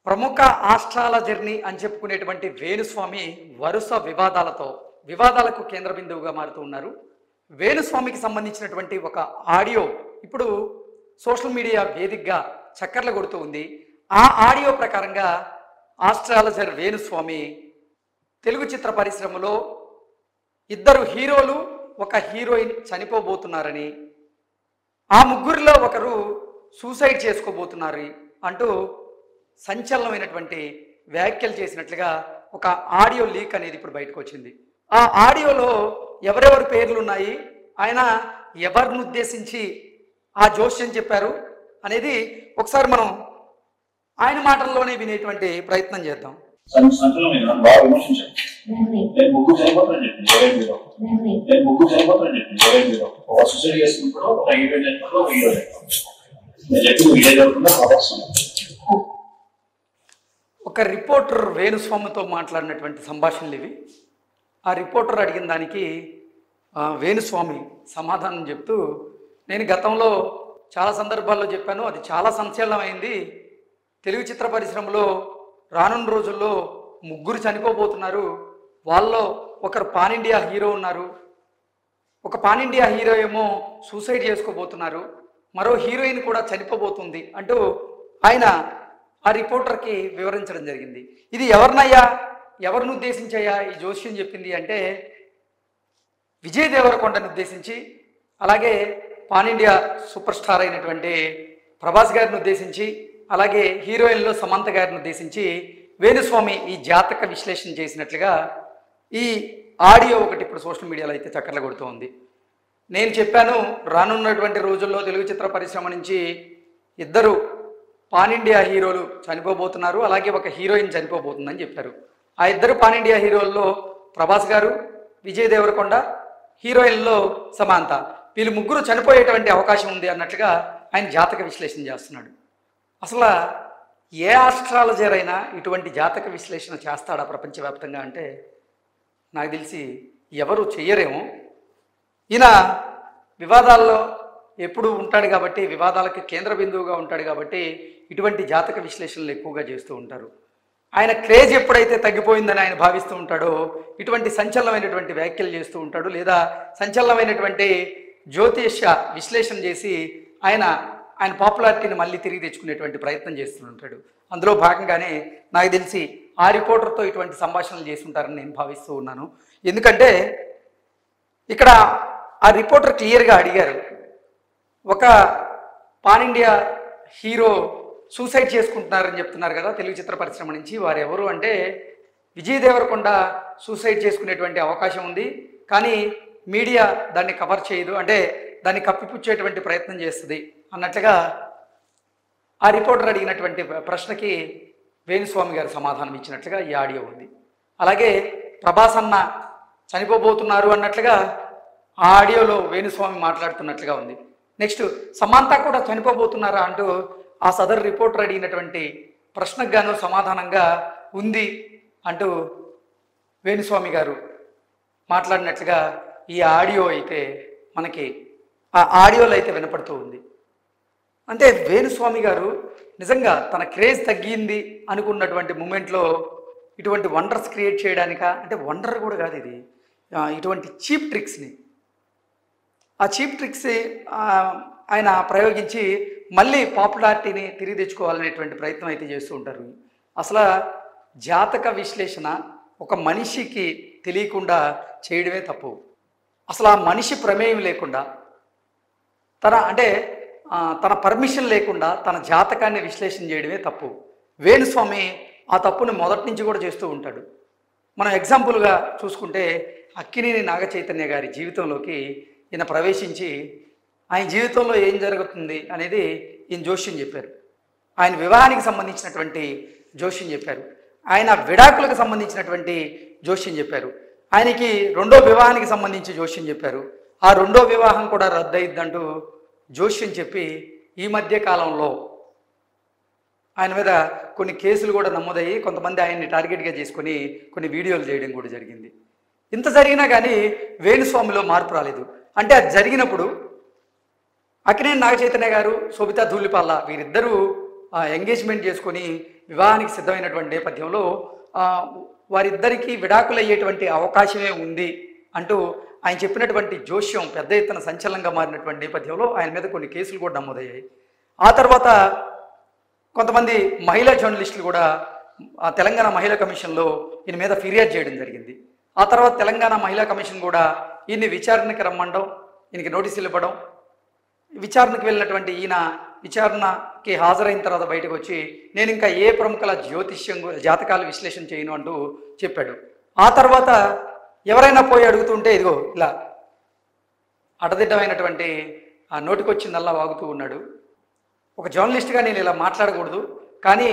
ప్రముఖ ఆస్ట్రాలజర్ని అని చెప్పుకునేటువంటి వేణుస్వామి వరుస వివాదాలకు కేంద్ర బిందువుగా మారుతూ ఉన్నారు. వేణుస్వామికి సంబంధించినటువంటి ఒక ఆడియో ఇప్పుడు సోషల్ మీడియా వేదికగా చక్కర్లు కొడుతూ ఉంది. ఆ ఆడియో ప్రకారంగా ఆస్ట్రాలజర్ వేణుస్వామి తెలుగు చిత్ర పరిశ్రమలో ఇద్దరు హీరోలు ఒక హీరోయిన్ చనిపోబోతున్నారని, ఆ ముగ్గురిలో ఒకరు సూసైడ్ చేసుకోబోతున్నారు అంటూ సంచలనమైనటువంటి వ్యాఖ్యలు చేసినట్లుగా ఒక ఆడియో లీక్ అనేది ఇప్పుడు బయటకు వచ్చింది. ఆ ఆడియోలో ఎవరెవరి పేర్లు ఉన్నాయి, ఆయన ఎవరిని ఉద్దేశించి ఆ జోస్యం చెప్పారు అనేది ఒకసారి మనం ఆయన మాటల్లోనే వినేటువంటి ప్రయత్నం చేద్దాం. ఒక రిపోర్టర్ వేణుస్వామితో మాట్లాడినటువంటి సంభాషణలు ఇవి. ఆ రిపోర్టర్ అడిగిన దానికి వేణుస్వామి సమాధానం చెప్తూ, నేను గతంలో చాలా సందర్భాల్లో చెప్పాను, అది చాలా సంచలనమైంది. తెలుగు చిత్ర పరిశ్రమలో రానున్న రోజుల్లో ముగ్గురు చనిపోబోతున్నారు. వాళ్ళలో ఒకరు పాన్ ఇండియా హీరో ఉన్నారు, ఒక పాన్ ఇండియా హీరో ఏమో సూసైడ్ చేసుకోబోతున్నారు, మరో హీరోయిన్ కూడా చనిపోబోతుంది అంటూ ఆయన ఆ రిపోర్టర్కి వివరించడం జరిగింది. ఇది ఎవరిని ఉద్దేశించయ్యా ఈ జోస్యం చెప్పింది అంటే, విజయ్ దేవరకొండను ఉద్దేశించి, అలాగే పాన్ ఇండియా సూపర్ స్టార్ అయినటువంటి ప్రభాస్ గారిని ఉద్దేశించి, అలాగే హీరోయిన్లో సమంత గారిని ఉద్దేశించి వేణుస్వామి ఈ జాతక విశ్లేషణ చేసినట్లుగా ఈ ఆడియో ఒకటి ఇప్పుడు సోషల్ మీడియాలో అయితే చక్కర్లు కొడుతూ ఉంది. నేను చెప్పాను, రానున్నటువంటి రోజుల్లో తెలుగు చిత్ర పరిశ్రమ నుంచి ఇద్దరు పాన్ ఇండియా హీరోలు చనిపోబోతున్నారు, అలాగే ఒక హీరోయిన్ చనిపోబోతుందని చెప్పారు. ఆ ఇద్దరు పాన్ ఇండియా హీరోల్లో ప్రభాస్ గారు, విజయ్ దేవరకొండ, హీరోయిన్లో సమంత, వీళ్ళు ముగ్గురు చనిపోయేటువంటి అవకాశం ఉంది అన్నట్లుగా ఆయన జాతక విశ్లేషణ చేస్తున్నాడు. అసలు ఏ ఆస్ట్రాలజర్ అయినా ఇటువంటి జాతక విశ్లేషణ చేస్తాడా ప్రపంచవ్యాప్తంగా అంటే నాకు తెలిసి ఎవరు చెయ్యరేమో. ఈయన వివాదాల్లో ఎప్పుడు ఉంటాడు కాబట్టి, వివాదాలకి కేంద్ర బిందువుగా ఉంటాడు కాబట్టి ఇటువంటి జాతక విశ్లేషణలు ఎక్కువగా చేస్తూ ఉంటారు. ఆయన క్రేజ్ ఎప్పుడైతే తగ్గిపోయిందని ఆయన భావిస్తూ ఉంటాడో ఇటువంటి సంచలనమైనటువంటి వ్యాఖ్యలు చేస్తూ ఉంటాడు, లేదా సంచలనమైనటువంటి జ్యోతిష్య విశ్లేషణ చేసి ఆయన పాపులారిటీని మళ్ళీ తిరిగి తెచ్చుకునేటువంటి ప్రయత్నం చేస్తూ ఉంటాడు. అందులో భాగంగానే నాకు తెలిసి ఆ రిపోర్టర్తో ఇటువంటి సంభాషణలు చేసి ఉంటారని నేను భావిస్తూ ఉన్నాను. ఎందుకంటే ఇక్కడ ఆ రిపోర్టర్ క్లియర్గా అడిగారు, ఒక పాన్ ఇండియా హీరో సూసైడ్ చేసుకుంటున్నారని చెప్తున్నారు కదా తెలుగు చిత్ర పరిశ్రమ నుంచి, వారు ఎవరు అంటే విజయ్ దేవరకొండ సూసైడ్ చేసుకునేటువంటి అవకాశం ఉంది, కానీ మీడియా దాన్ని కవర్ చేయదు, అంటే దాన్ని కప్పిపుచ్చేటువంటి ప్రయత్నం చేస్తుంది అన్నట్లుగా ఆ రిపోర్టర్ అడిగినటువంటి ప్రశ్నకి వేణుస్వామి గారు సమాధానం ఇచ్చినట్లుగా ఈ ఆడియో ఉంది. అలాగే ప్రభాస్ అన్న చనిపోబోతున్నారు అన్నట్లుగా ఆ ఆడియోలో వేణుస్వామి మాట్లాడుతున్నట్లుగా ఉంది. నెక్స్ట్ సమంత కూడా చనిపోబోతున్నారా అంటూ ఆ సదరు రిపోర్టర్ అడిగినటువంటి ప్రశ్నకు గాను సమాధానంగా ఉంది అంటూ వేణుస్వామి గారు మాట్లాడినట్లుగా ఈ ఆడియో అయితే మనకి ఆ ఆడియోలో అయితే వినపడుతూ ఉంది. అంటే వేణుస్వామి గారు నిజంగా తన క్రేజ్ తగ్గింది అనుకున్నటువంటి మూమెంట్లో ఇటువంటి వండర్స్ క్రియేట్ చేయడానిక, అంటే వండర్ కూడా కాదు ఇది, ఇటువంటి చీప్ ట్రిక్స్ని, ఆ చీప్ ట్రిక్స్ ఆయన ప్రయోగించి మళ్ళీ పాపులారిటీని తిరిగి తెచ్చుకోవాలనేటువంటి ప్రయత్నం అయితే చేస్తూ ఉంటారు. అసలు జాతక విశ్లేషణ ఒక మనిషికి తెలియకుండా చేయడమే తప్పు. అసలు ఆ మనిషి ప్రమేయం లేకుండా తన పర్మిషన్ లేకుండా తన జాతకాన్ని విశ్లేషణ చేయడమే తప్పు. వేణుస్వామి ఆ తప్పుని మొదటి నుంచి కూడా చేస్తూ ఉంటాడు. మనం ఎగ్జాంపుల్గా చూసుకుంటే అక్కినేని నాగచైతన్య గారి జీవితంలోకి ఈయన ప్రవేశించి ఆయన జీవితంలో ఏం జరుగుతుంది అనేది ఈయన జోస్యం చెప్పారు. ఆయన వివాహానికి సంబంధించినటువంటి జోస్యం చెప్పారు, ఆయన విడాకులకు సంబంధించినటువంటి జోస్యం చెప్పారు, ఆయనకి రెండో వివాహానికి సంబంధించి జోస్యం చెప్పారు, ఆ రెండో వివాహం కూడా రద్దయిద్దంటూ జోస్యం చెప్పి ఈ మధ్య కాలంలో ఆయన మీద కొన్ని కేసులు కూడా నమోదయ్యి కొంతమంది ఆయన్ని టార్గెట్గా చేసుకొని కొన్ని వీడియోలు చేయడం కూడా జరిగింది. ఇంత జరిగినా కానీ వేణుస్వామిలో మార్పు రాలేదు. అంటే అది జరిగినప్పుడు అక్కినేని నాగచైతన్య గారు, శోభితా ధూళిపాల వీరిద్దరూ ఎంగేజ్మెంట్ చేసుకొని వివాహానికి సిద్ధమైనటువంటి నేపథ్యంలో వారిద్దరికీ విడాకులు అయ్యేటువంటి అవకాశమే ఉంది అంటూ ఆయన చెప్పినటువంటి జోష్యం పెద్ద ఎత్తున సంచలనంగా మారినటువంటి నేపథ్యంలో ఆయన మీద కొన్ని కేసులు కూడా నమోదయ్యాయి. ఆ తర్వాత కొంతమంది మహిళా జర్నలిస్టులు కూడా తెలంగాణ మహిళా కమిషన్లో ఈయన మీద ఫిర్యాదు చేయడం జరిగింది. ఆ తర్వాత తెలంగాణ మహిళా కమిషన్ కూడా ఈయన్ని విచారణకి రమ్మండం, ఈయనకి నోటీసులు ఇవ్వడం, విచారణకు వెళ్ళినటువంటి ఈయన విచారణకి హాజరైన తర్వాత బయటకు వచ్చి నేను ఇంకా ఏ ప్రముఖుల జాతకాల విశ్లేషణ చేయను అంటూ చెప్పాడు. ఆ తర్వాత ఎవరైనా పోయి అడుగుతుంటే ఇదిగో ఇలా అడదిడ్డమైనటువంటి ఆ నోటికొచ్చిందల్లా వాగుతూ ఉన్నాడు. ఒక జర్నలిస్ట్గా నేను ఇలా మాట్లాడకూడదు, కానీ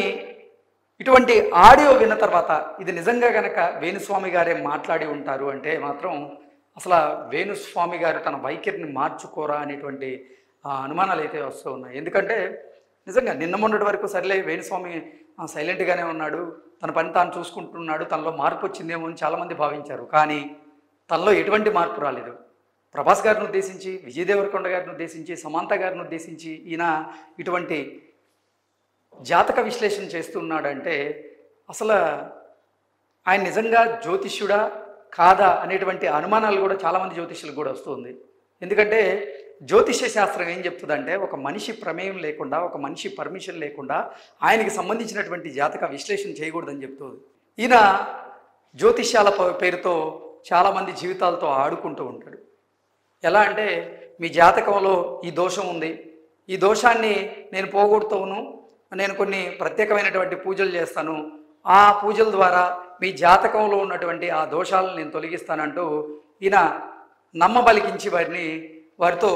ఇటువంటి ఆడియో విన్న తర్వాత ఇది నిజంగా కనుక వేణుస్వామి గారే మాట్లాడి ఉంటారు అంటే మాత్రం అసలు వేణుస్వామి గారు తన వైఖరిని మార్చుకోరా అనేటువంటి అనుమానాలు అయితే వస్తూ ఉన్నాయి. ఎందుకంటే నిజంగా నిన్న మొన్నటి వరకు సర్లే వేణుస్వామి సైలెంట్గానే ఉన్నాడు, తన పని తాను చూసుకుంటున్నాడు, తనలో మార్పు వచ్చిందేమో అని చాలామంది భావించారు. కానీ తనలో ఎటువంటి మార్పు రాలేదు. ప్రభాస్ గారిని ఉద్దేశించి, విజయ్ దేవరకొండ గారిని ఉద్దేశించి, సమంత గారిని ఉద్దేశించి ఈయన ఇటువంటి జాతక విశ్లేషణ చేస్తున్నాడంటే అసలు ఆయన నిజంగా జ్యోతిష్యుడా కాదా అనేటువంటి అనుమానాలు కూడా చాలామంది జ్యోతిష్యులకు కూడా వస్తుంది. ఎందుకంటే జ్యోతిష్య శాస్త్రం ఏం చెప్తుందంటే ఒక మనిషి ప్రమేయం లేకుండా, ఒక మనిషి పర్మిషన్ లేకుండా ఆయనకి సంబంధించినటువంటి జాతక విశ్లేషణ చేయకూడదని చెప్తుంది. ఈయన జ్యోతిష్యాల పేరుతో చాలామంది జీవితాలతో ఆడుకుంటూ ఉంటాడు. ఎలా అంటే మీ జాతకంలో ఈ దోషం ఉంది, ఈ దోషాన్ని నేను పోగొడుతాను, నేను కొన్ని ప్రత్యేకమైనటువంటి పూజలు చేస్తాను, ఆ పూజల ద్వారా మీ జాతకంలో ఉన్నటువంటి ఆ దోషాలను నేను తొలగిస్తానంటూ ఈయన నమ్మబలికించి వారితో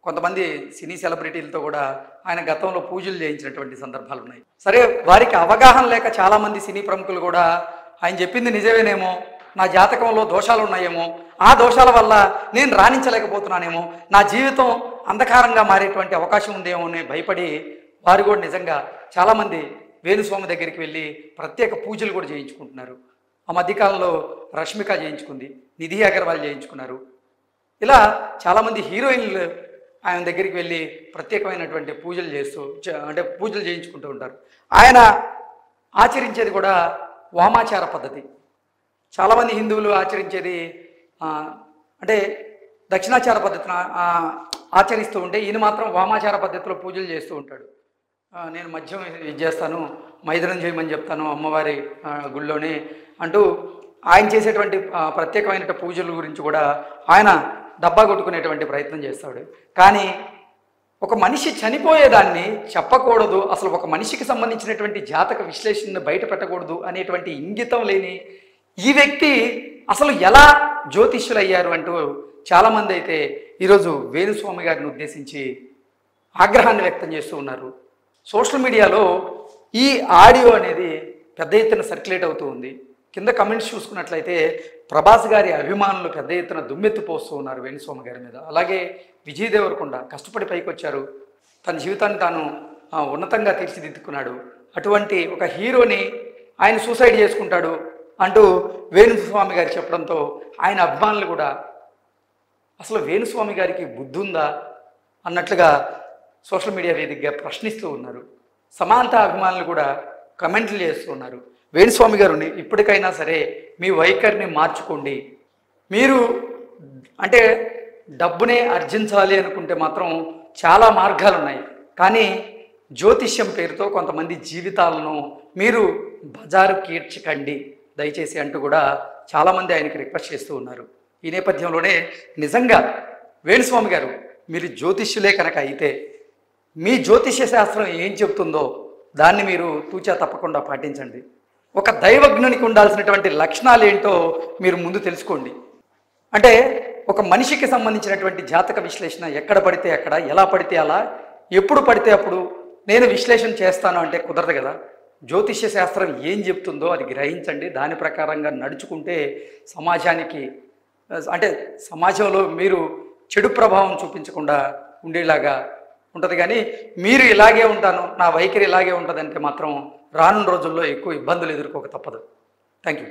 కొంతమంది సినీ సెలబ్రిటీలతో కూడా ఆయన గతంలో పూజలు చేయించినటువంటి సందర్భాలు ఉన్నాయి. సరే, వారికి అవగాహన లేక చాలామంది సినీ ప్రముఖులు కూడా ఆయన చెప్పింది నిజమేనేమో, నా జాతకంలో దోషాలు ఉన్నాయేమో, ఆ దోషాల వల్ల నేను రాణించలేకపోతున్నానేమో, నా జీవితం అంధకారంగా మారేటువంటి అవకాశం ఉందేమో అని భయపడి వారు కూడా నిజంగా చాలామంది వేణుస్వామి దగ్గరికి వెళ్ళి ప్రత్యేక పూజలు కూడా చేయించుకుంటున్నారు. ఆ మధ్యకాలంలో రష్మిక చేయించుకుంది, నిధి అగర్వాల్ చేయించుకున్నారు. ఇలా చాలామంది హీరోయిన్లు ఆయన దగ్గరికి వెళ్ళి ప్రత్యేకమైనటువంటి పూజలు పూజలు చేయించుకుంటూ ఉంటారు. ఆయన ఆచరించేది కూడా వామాచార పద్ధతి. చాలామంది హిందువులు ఆచరించేది దక్షిణాచార పద్ధతిని ఆచరిస్తూ ఉంటే ఈయన మాత్రం వామాచార పద్ధతిలో పూజలు చేస్తూ ఉంటాడు. నేను మద్యం ఇది చేస్తాను, మైదనం చేయమని చెప్తాను అమ్మవారి గుళ్ళోనే అంటూ ఆయన చేసేటువంటి ప్రత్యేకమైన పూజల గురించి కూడా ఆయన డబ్బా కొట్టుకునేటువంటి ప్రయత్నం చేస్తాడు. కానీ ఒక మనిషి చనిపోయేదాన్ని చెప్పకూడదు, అసలు ఒక మనిషికి సంబంధించినటువంటి జాతక విశ్లేషణను బయట పెట్టకూడదు అనేటువంటి ఇంగితం లేని ఈ వ్యక్తి అసలు ఎలా జ్యోతిష్యులు అయ్యారు అంటూ చాలామంది అయితే ఈరోజు వేణుస్వామి గారిని ఉద్దేశించి ఆగ్రహాన్ని వ్యక్తం చేస్తూ ఉన్నారు. సోషల్ మీడియాలో ఈ ఆడియో అనేది పెద్ద ఎత్తున సర్క్యులేట్ అవుతూ ఉంది. కింద కమెంట్స్ చూసుకున్నట్లయితే ప్రభాస్ గారి అభిమానులు పెద్ద ఎత్తున దుమ్మెత్తిపోస్తూ ఉన్నారు వేణుస్వామి గారి మీద. అలాగే విజయ్ దేవరకొండ కష్టపడి పైకి వచ్చారు, తన జీవితాన్ని తాను ఉన్నతంగా తీర్చిదిద్దుకున్నాడు, అటువంటి ఒక హీరోని ఆయన సూసైడ్ చేసుకుంటాడు అంటూ వేణుస్వామి గారు చెప్పడంతో ఆయన అభిమానులు కూడా అసలు వేణుస్వామి గారికి బుద్ధి ఉందా అన్నట్లుగా సోషల్ మీడియా వేదికగా ప్రశ్నిస్తూ ఉన్నారు. సమాంత అభిమానులు కూడా కమెంట్లు చేస్తూ ఉన్నారు. వేణుస్వామి గారు ఇప్పటికైనా సరే మీ వైఖరిని మార్చుకోండి, మీరు డబ్బునే ఆర్జించాలి అనుకుంటే మాత్రం చాలా మార్గాలు ఉన్నాయి, కానీ జ్యోతిష్యం పేరుతో కొంతమంది జీవితాలను మీరు బజారు కీడ్చకండి దయచేసి అంటూ కూడా చాలామంది ఆయనకి రిక్వెస్ట్ చేస్తూ ఉన్నారు. ఈ నేపథ్యంలోనే నిజంగా వేణుస్వామి గారు మీరు జ్యోతిష్యులే కనుక అయితే మీ జ్యోతిష్య శాస్త్రం ఏం చెప్తుందో దాన్ని మీరు తూచా తప్పకుండా పాటించండి. ఒక దైవజ్ఞునికి ఉండాల్సినటువంటి లక్షణాలు ఏంటో మీరు ముందు తెలుసుకోండి. ఒక మనిషికి సంబంధించినటువంటి జాతక విశ్లేషణ ఎక్కడ పడితే అక్కడ, ఎలా పడితే అలా, ఎప్పుడు పడితే అప్పుడు నేను విశ్లేషణ చేస్తాను అంటే కుదరదు కదా. జ్యోతిష్య శాస్త్రం ఏం చెప్తుందో అది గ్రహించండి, దాని ప్రకారంగా నడుచుకుంటే సమాజానికి సమాజంలో మీరు చెడు ప్రభావం చూపించకుండా ఉండేలాగా ఉంటుంది. కానీ మీరు ఇలాగే ఉంటాను, నా వైఖరి ఇలాగే ఉంటుందంటే మాత్రం రానున్న రోజుల్లో ఎక్కువ ఇబ్బందులు ఎదుర్కోక తప్పదు. Thank you.